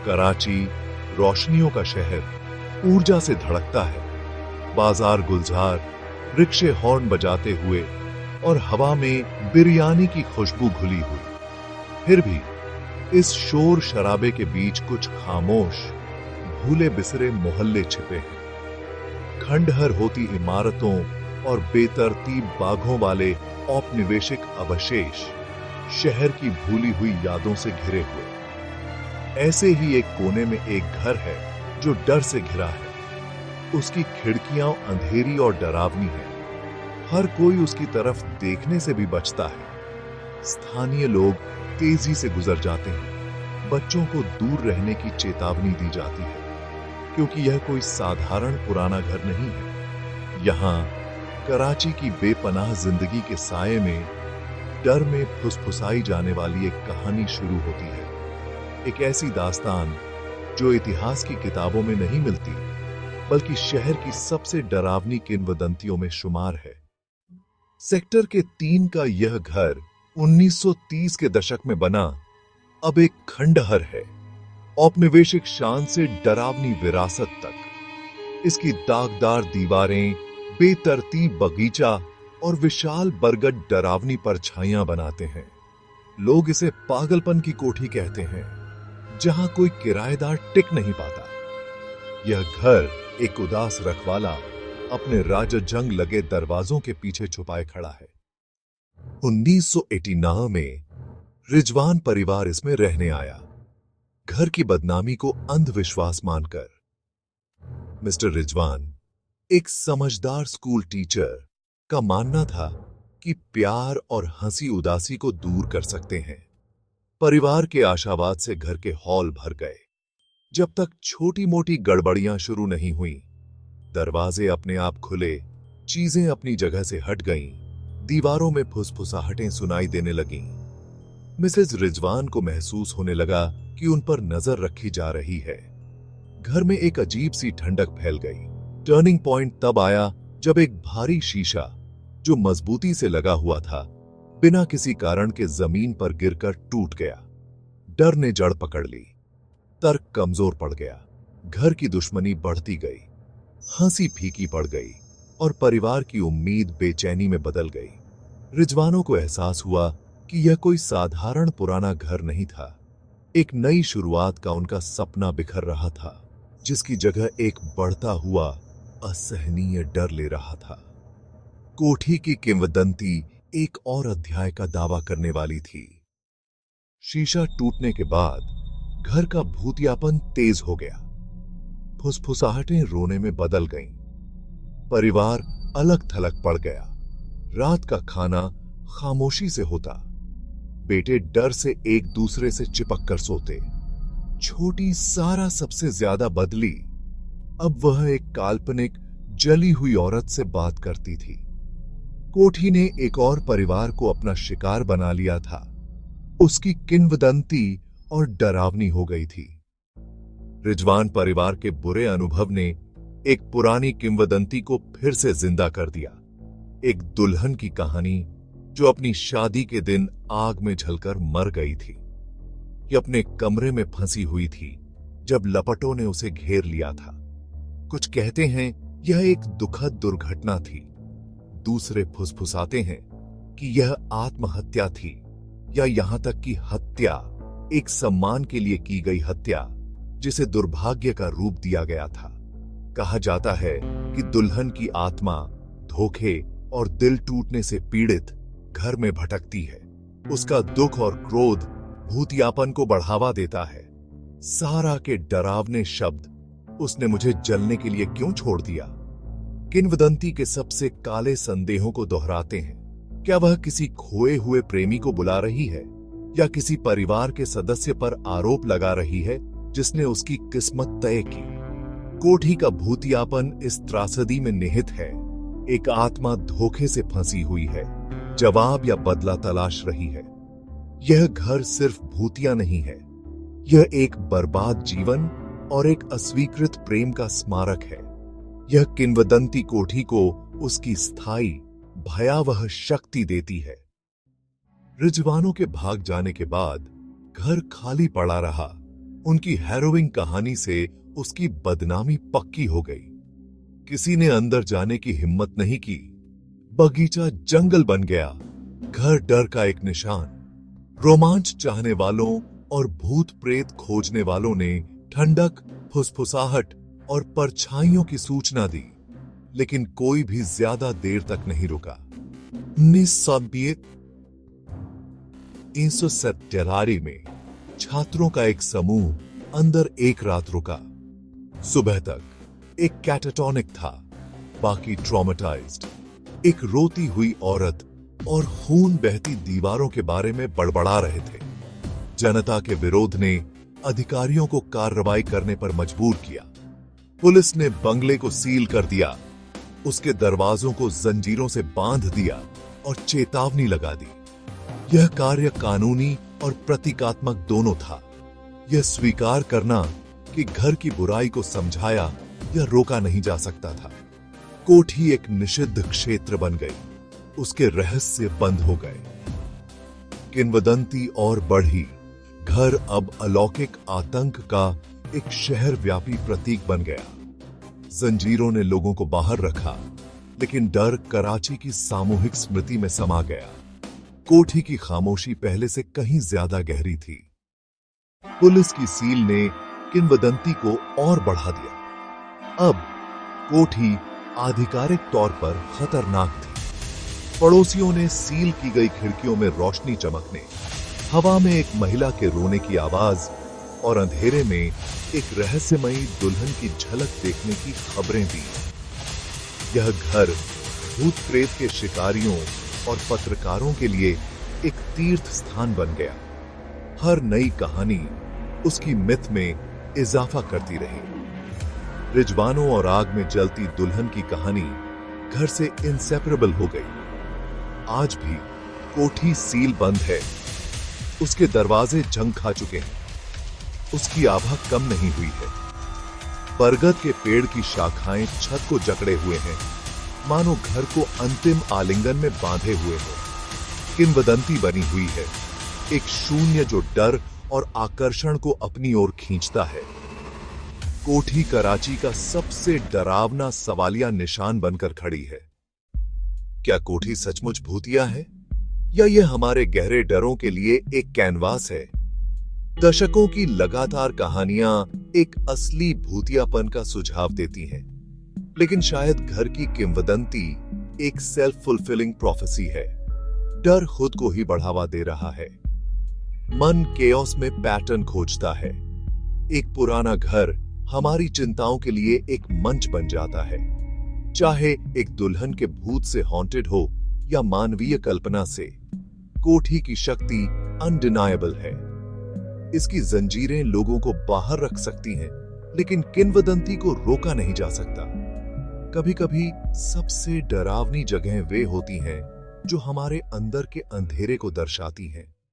कराची रोशनियों का शहर, ऊर्जा से धड़कता है। बाजार गुलजार, रिक्शे हॉर्न बजाते हुए और हवा में बिरयानी की खुशबू घुली हुई। फिर भी इस शोर शराबे के बीच कुछ खामोश, भूले बिसरे मोहल्ले छिपे हैं। खंडहर होती इमारतों और बेतरतीब बागों वाले औपनिवेशिक अवशेष शहर की भूली हुई यादों से घिरे हुए। ऐसे ही एक कोने में एक घर है जो डर से घिरा है। उसकी खिड़कियां अंधेरी और डरावनी हैं। हर कोई उसकी तरफ देखने से भी बचता है। स्थानीय लोग तेजी से गुजर जाते हैं। बच्चों को दूर रहने की चेतावनी दी जाती है, क्योंकि यह कोई साधारण पुराना घर नहीं है। यहां कराची की बेपनाह जिंदगी के साये में डर में फुसफुसाई जाने वाली एक कहानी शुरू होती है। एक ऐसी दास्तान जो इतिहास की किताबों में नहीं मिलती, बल्कि शहर की सबसे डरावनी किंवदंतियों में शुमार है। सेक्टर के 3 का यह घर 1930 के दशक में बना अब एक खंडहर है, औपनिवेशिक शान से डरावनी विरासत तक। इसकी दागदार दीवारें, बेतरतीब बगीचा और विशाल बरगद डरावनी परछाइयां बनाते हैं। लोग इसे पागलपन की कोठी कहते हैं, जहां कोई किराएदार टिक नहीं पाता। यह घर एक उदास रखवाला अपने राजजंग लगे दरवाजों के पीछे छुपाए खड़ा है। 1989 में रिजवान परिवार इसमें रहने आया, घर की बदनामी को अंधविश्वास मानकर। मिस्टर रिजवान, एक समझदार स्कूल टीचर का मानना था कि प्यार और हंसी उदासी को दूर कर सकते हैं। परिवार के आशावाद से घर के हॉल भर गए। जब तक छोटी मोटी गड़बड़ियां शुरू नहीं हुई, दरवाजे अपने आप खुले, चीजें अपनी जगह से हट गईं, दीवारों में फुसफुसाहटें सुनाई देने लगीं। मिसेज रिजवान को महसूस होने लगा कि उन पर नजर रखी जा रही है। घर में एक अजीब सी ठंडक फैल गई। टर्निंग पॉइंट तब आया जब एक भारी शीशा जो मजबूती से लगा हुआ था, बिना किसी कारण के जमीन पर गिरकर टूट गया। डर ने जड़ पकड़ ली, तर्क कमजोर पड़ गया, घर की दुश्मनी बढ़ती गई, हंसी फीकी पड़ गई और परिवार की उम्मीद बेचैनी में बदल गई। रिजवानों को एहसास हुआ कि यह कोई साधारण पुराना घर नहीं था। एक नई शुरुआत का उनका सपना बिखर रहा था, जिसकी जगह एक बढ़ता हुआ असहनीय डर ले रहा था। कोठी की किंवदंती एक और अध्याय का दावा करने वाली थी। शीशा टूटने के बाद घर का भूतियापन तेज हो गया। फुसफुसाहटें रोने में बदल गईं। परिवार अलग थलग पड़ गया। रात का खाना खामोशी से होता। बेटे डर से एक दूसरे से चिपक कर सोते। छोटी सारा सबसे ज्यादा बदली। अब वह एक काल्पनिक जली हुई औरत से बात करती थी। कोठी ने एक और परिवार को अपना शिकार बना लिया था। उसकी किंवदंती और डरावनी हो गई थी। रिजवान परिवार के बुरे अनुभव ने एक पुरानी किंवदंती को फिर से जिंदा कर दिया। एक दुल्हन की कहानी जो अपनी शादी के दिन आग में जलकर मर गई थी। ये अपने कमरे में फंसी हुई थी जब लपटों ने उसे घेर लिया था। कुछ कहते हैं यह एक दुखद दुर्घटना थी। दूसरे फुसफुसाते हैं कि यह आत्महत्या थी, या यहां तक कि हत्या, एक सम्मान के लिए की गई हत्या जिसे दुर्भाग्य का रूप दिया गया था। कहा जाता है कि दुल्हन की आत्मा धोखे और दिल टूटने से पीड़ित घर में भटकती है। उसका दुख और क्रोध भूतियापन को बढ़ावा देता है। सारा के डरावने शब्द, उसने मुझे जलने के लिए क्यों छोड़ दिया, किंवदंती के सबसे काले संदेहों को दोहराते हैं। क्या वह किसी खोए हुए प्रेमी को बुला रही है, या किसी परिवार के सदस्य पर आरोप लगा रही है जिसने उसकी किस्मत तय की। कोठी का भूतियापन इस त्रासदी में निहित है। एक आत्मा धोखे से फंसी हुई है, जवाब या बदला तलाश रही है। यह घर सिर्फ भूतिया नहीं है, यह एक बर्बाद जीवन और एक अस्वीकृत प्रेम का स्मारक है। यह किंवदंती कोठी को उसकी स्थायी भयावह शक्ति देती है। रिजवानों के भाग जाने के बाद घर खाली पड़ा रहा उनकी हैरोइंग कहानी से उसकी बदनामी पक्की हो गई। किसी ने अंदर जाने की हिम्मत नहीं की। बगीचा जंगल बन गया, घर डर का एक निशान। रोमांच चाहने वालों और भूत प्रेत खोजने वालों ने ठंडक, फुसफुसाहट और परछाइयों की सूचना दी, लेकिन कोई भी ज्यादा देर तक नहीं रुका। 1970 में छात्रों का एक समूह अंदर एक रात रुका। सुबह तक एक कैटाटॉनिक था, बाकी ट्रॉमेटाइज्ड। एक रोती हुई औरत और खून बहती दीवारों के बारे में बड़बड़ा रहे थे। जनता के विरोध ने अधिकारियों को कार्रवाई करने पर मजबूर किया। पुलिस ने बंगले को सील कर दिया, उसके दरवाजों को जंजीरों से बांध दिया और चेतावनी लगा दी। यह कार्य कानूनी और प्रतीकात्मक दोनों था। यह स्वीकार करना कि घर की बुराई को समझाया या रोका नहीं जा सकता था। कोठी एक निषिद्ध क्षेत्र बन गई, उसके रहस्य बंद हो गए। किंवदंती और बढ़ी। घर अब अलौकिक आतंक का एक शहर व्यापी प्रतीक बन गया। जंजीरों ने लोगों को बाहर रखा, लेकिन डर कराची की सामूहिक स्मृति में समा गया। कोठी की खामोशी पहले से कहीं ज्यादा गहरी थी। पुलिस की सील ने किंवदंती को और बढ़ा दिया। अब कोठी आधिकारिक तौर पर खतरनाक थी। पड़ोसियों ने सील की गई खिड़कियों में रोशनी चमकने, हवा में एक महिला के रोने की आवाज और अंधेरे में एक रहस्यमयी दुल्हन की झलक देखने की खबरें दी। यह घर भूत प्रेत के शिकारियों और पत्रकारों के लिए एक तीर्थ स्थान बन गया। हर नई कहानी उसकी मिथ में इजाफा करती रही। रिजवानों और आग में जलती दुल्हन की कहानी घर से इंसेपरेबल हो गई। आज भी कोठी सील बंद है, उसके दरवाजे जंग खा चुके हैं, उसकी आभा कम नहीं हुई है। बरगद के पेड़ की शाखाएं छत को जकड़े हुए हैं, मानो घर को अंतिम आलिंगन में बांधे हुए हो। किंवदंती बनी हुई है, एक शून्य जो डर और आकर्षण को अपनी ओर खींचता है। कोठी कराची का सबसे डरावना सवालिया निशान बनकर खड़ी है। क्या कोठी सचमुच भूतिया है, या यह हमारे गहरे डरों के लिए एक कैनवास है? दशकों की लगातार कहानियां एक असली भूतियापन का सुझाव देती हैं, लेकिन शायद घर की किंवदंती एक सेल्फ फुलफिलिंग प्रोफेसी है। डर खुद को ही बढ़ावा दे रहा है। मन केओस में पैटर्न खोजता है। एक पुराना घर हमारी चिंताओं के लिए एक मंच बन जाता है, चाहे एक दुल्हन के भूत से हॉन्टेड हो या मानवीय कल्पना से। कोठी की शक्ति अनडिनायबल है। इसकी जंजीरें लोगों को बाहर रख सकती हैं, लेकिन किंवदंती को रोका नहीं जा सकता। कभी-कभी सबसे डरावनी जगहें वे होती हैं जो हमारे अंदर के अंधेरे को दर्शाती हैं।